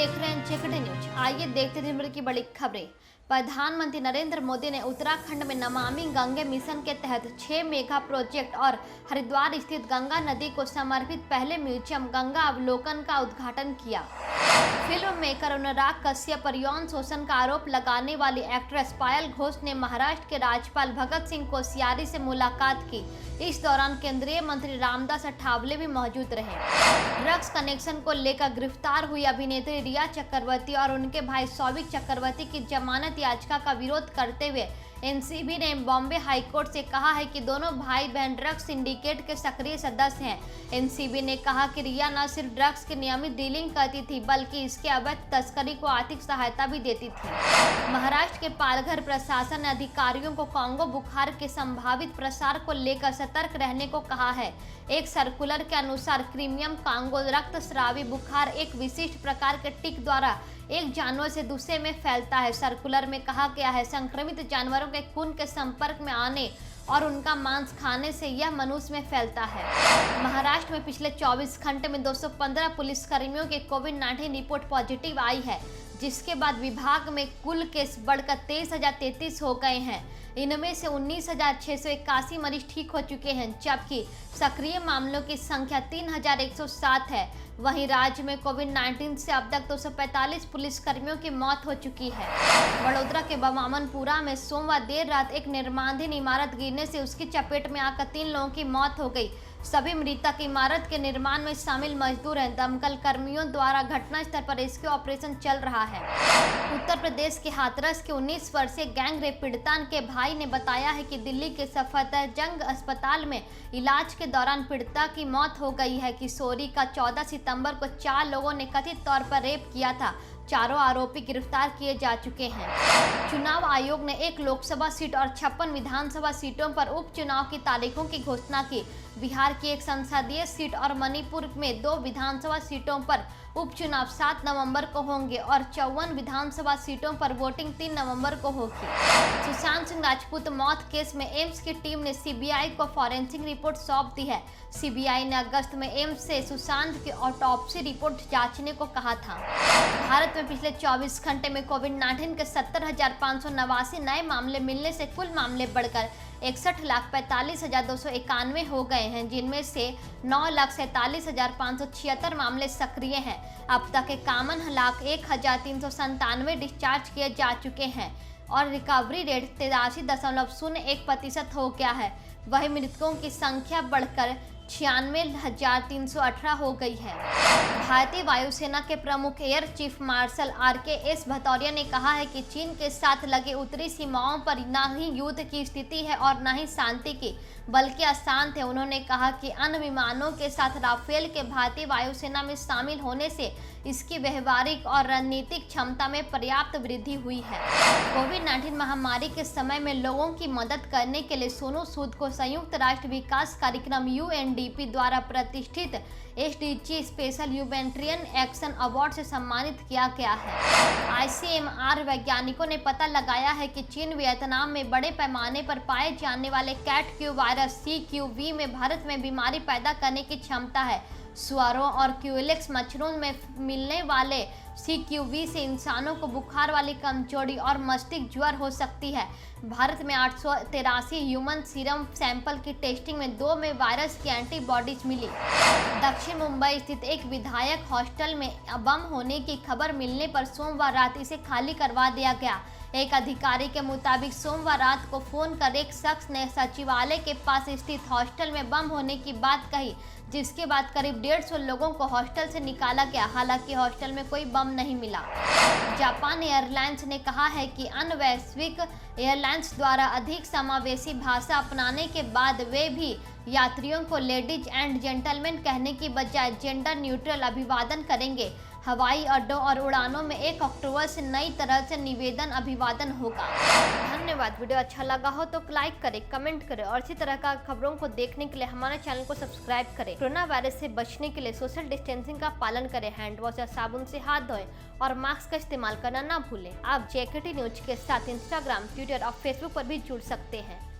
देख रहे हैं जेकेटी न्यूज। आइए देखते हैं दिन भर की बड़ी खबरें। प्रधानमंत्री नरेंद्र मोदी ने उत्तराखंड में नमामि गंगे मिशन के तहत 6 मेगा प्रोजेक्ट और हरिद्वार स्थित गंगा नदी को समर्पित पहले म्यूजियम गंगा अवलोकन का उद्घाटन किया। फिल्म मेकर अनुराग कश्यप पर यौन शोषण का आरोप लगाने वाली एक्ट्रेस पायल घोष ने महाराष्ट्र के राज्यपाल भगत सिंह कोश्यारी से मुलाकात की। इस दौरान केंद्रीय मंत्री रामदास अठावले भी मौजूद रहे। ड्रग्स कनेक्शन को लेकर गिरफ्तार हुई अभिनेत्री रिया चक्रवर्ती और उनके भाई सौविक चक्रवर्ती की जमानत याचिका का विरोध करते हुए एनसीबी ने बॉम्बे हाईकोर्ट से कहा है कि दोनों भाई बहन ड्रग्स सिंडिकेट के सक्रिय सदस्य हैं। एनसीबी ने कहा कि रिया न सिर्फ ड्रग्स की नियमित डीलिंग करती थी बल्कि इसके अवैध तस्करी को आर्थिक सहायता भी देती थी। महाराष्ट्र के पालघर प्रशासन ने अधिकारियों को कांगो बुखार के संभावित प्रसार को लेकर सतर्क रहने को कहा है। एक सर्कुलर के अनुसार क्रीमियम कांगो रक्तस्रावी बुखार एक विशिष्ट प्रकार के टिक द्वारा एक जानवर से दूसरे में फैलता है। सर्कुलर में कहा गया है संक्रमित जानवरों के खून के संपर्क में आने और उनका मांस खाने से यह मनुष्य में फैलता है। महाराष्ट्र में पिछले 24 घंटे में 215 पुलिसकर्मियों के कोविड-19 रिपोर्ट पॉजिटिव आई है, जिसके बाद विभाग में कुल केस बढ़कर 23,033 हो गए हैं। इनमें से 19,681 मरीज ठीक हो चुके हैं, जबकि सक्रिय मामलों की संख्या 3,107 है। वहीं राज्य में कोविड-19 से अब तक 245 पुलिसकर्मियों की मौत हो चुकी है। वडोदरा के बवामनपुरा में सोमवार देर रात एक निर्माणाधीन इमारत गिरने से उसकी चपेट में आकर 3 लोगों की मौत हो गई। सभी मृतक इमारत के निर्माण में शामिल मजदूर हैं। दमकल कर्मियों द्वारा घटनास्थल पर रेस्क्यू ऑपरेशन चल रहा है। उत्तर प्रदेश के हाथरस के 19 वर्षीय गैंग रेप पीड़िता के भाई ने बताया है कि दिल्ली के सफदरजंग अस्पताल में इलाज के दौरान पीड़िता की मौत हो गई है। किशोरी का 14 सितंबर को 4 लोगों ने कथित तौर पर रेप किया था। चारों आरोपी गिरफ्तार किए जा चुके हैं। चुनाव आयोग ने 1 लोकसभा सीट और 56 विधानसभा सीटों पर उपचुनाव की तारीखों की घोषणा की। बिहार की 1 संसदीय सीट और मणिपुर में 2 विधानसभा सीटों पर उपचुनाव 7 नवंबर को होंगे और 54 विधानसभा सीटों पर वोटिंग 3 नवंबर को होगी। सुशांत सिंह राजपूत मौत केस में एम्स की टीम ने सीबीआई को फॉरेंसिक रिपोर्ट सौंप दी है। सीबीआई ने अगस्त में एम्स से सुशांत की ऑटोप्सी रिपोर्ट जांचने को कहा था। भारत में पिछले 24 घंटे में कोविड-19 के 70,589 नए मामले मिलने से कुल मामले बढ़कर 61,45,291 हो गए हैं, जिनमें से 9,47,576 मामले सक्रिय हैं। अब तक इक्यावन 1,0397 डिस्चार्ज किए जा चुके हैं और रिकवरी रेट 83.01% हो गया है। वहीं मृतकों की संख्या बढ़कर 96,318 हो गई है। भारतीय वायुसेना के प्रमुख air chief marshal RKS Bhadauria ने कहा है कि चीन के साथ लगे उत्तरी सीमाओं पर न ही युद्ध की स्थिति है और न ही शांति की, बल्कि अशांत है। उन्होंने कहा कि अन्य विमानों के साथ राफेल के भारतीय वायुसेना में शामिल होने से इसकी व्यवहारिक और रणनीतिक क्षमता में पर्याप्त वृद्धि हुई है। कोविड-19 महामारी के समय में लोगों की मदद करने के लिए सोनू सूद को संयुक्त राष्ट्र विकास कार्यक्रम UNDP द्वारा प्रतिष्ठित SDG special humanitarian action award से सम्मानित किया गया है। ICMR वैज्ञानिकों ने पता लगाया है कि चीन वियतनाम में बड़े पैमाने पर पाए जाने वाले कैट क्यू वायरस CQV में भारत में बीमारी पैदा करने की क्षमता है। सुअरों और क्यूलेक्स मच्छरों में मिलने वाले CQV से इंसानों को बुखार वाली कमजोरी और मस्तिष्क ज्वर हो सकती है। भारत में 883 ह्यूमन सीरम सैंपल की टेस्टिंग में 2 में वायरस की एंटीबॉडीज मिली। दक्षिण मुंबई स्थित एक विधायक हॉस्टल में बम होने की खबर मिलने पर सोमवार रात इसे खाली करवा दिया गया। एक अधिकारी के मुताबिक सोमवार रात को फोन कर एक शख्स ने सचिवालय के पास स्थित हॉस्टल में बम होने की बात कही, जिसके बाद करीब 150 लोगों को हॉस्टल से निकाला गया। हालांकि हॉस्टल में कोई बम नहीं मिला। जापान एयरलाइंस ने कहा है कि अन्य वैश्विक एयरलाइंस द्वारा अधिक समावेशी भाषा अपनाने के बाद वे भी यात्रियों को लेडीज एंड जेंटलमैन कहने की बजाय जेंडर न्यूट्रल अभिवादन करेंगे। हवाई अड्डों और उड़ानों में 1 अक्टूबर से नई तरह से निवेदन अभिवादन होगा। धन्यवाद। वीडियो अच्छा लगा हो तो लाइक करें, कमेंट करें और इसी तरह का खबरों को देखने के लिए हमारे चैनल को सब्सक्राइब करें। कोरोना वायरस से बचने के लिए सोशल डिस्टेंसिंग का पालन करें, हैंड वॉश या साबुन से हाथ धोएं और मास्क का इस्तेमाल करना ना भूलें। आप जेकेटी न्यूज के साथ इंस्टाग्राम, ट्विटर और फेसबुक पर भी जुड़ सकते हैं।